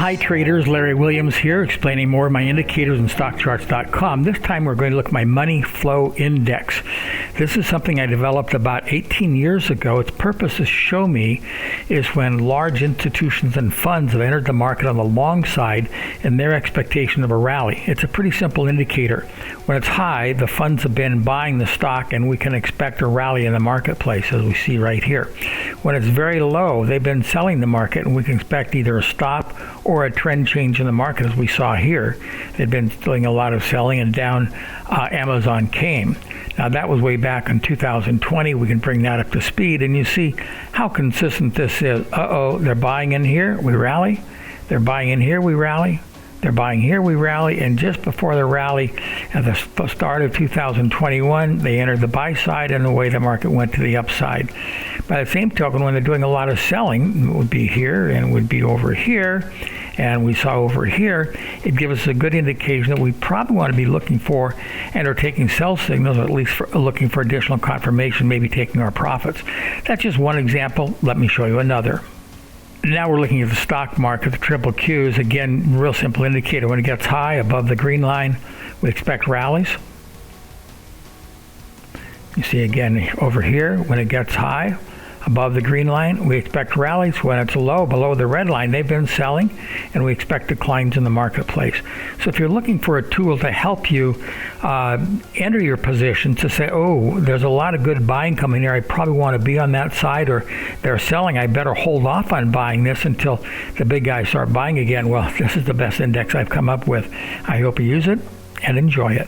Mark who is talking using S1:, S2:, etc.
S1: Hi traders, Larry Williams here, explaining more of my indicators in StockCharts.com. This time we're going to look at my money flow index. This is something I developed about 18 years ago. Its purpose to show me is when large institutions and funds have entered the market on the long side in their expectation of a rally. It's a pretty simple indicator. When it's high, the funds have been buying the stock and we can expect a rally in the marketplace, as we see right here. When it's very low, they've been selling the market and we can expect either a stop or a trend change in the market, as we saw here. They've been doing a lot of selling, and down Amazon came. Now that was way back in 2020. We can bring that up to speed, and you see how consistent this is. They're buying in here, we rally. They're buying in here, we rally. They're buying here, we rally, and just before the rally, at the start of 2021, they entered the buy side, and away the market went to the upside. By the same token, when they're doing a lot of selling, it would be here, and it would be over here, and we saw over here, it gives us a good indication that we probably want to be looking for and are taking sell signals, or at least looking for additional confirmation, maybe taking our profits. That's just one example. Let me show you another. Now we're looking at the stock market, the triple Qs. Again, real simple indicator. When it gets high above the green line, we expect rallies. You see again over here, when it gets high above the green line, we expect rallies. When it's low below the red line, they've been selling, and we expect declines in the marketplace. So if you're looking for a tool to help you enter your position, to say, oh, there's a lot of good buying coming here, I probably want to be on that side, or they're selling, I better hold off on buying this until the big guys start buying again. Well, this is the best index I've come up with. I hope you use it and enjoy it.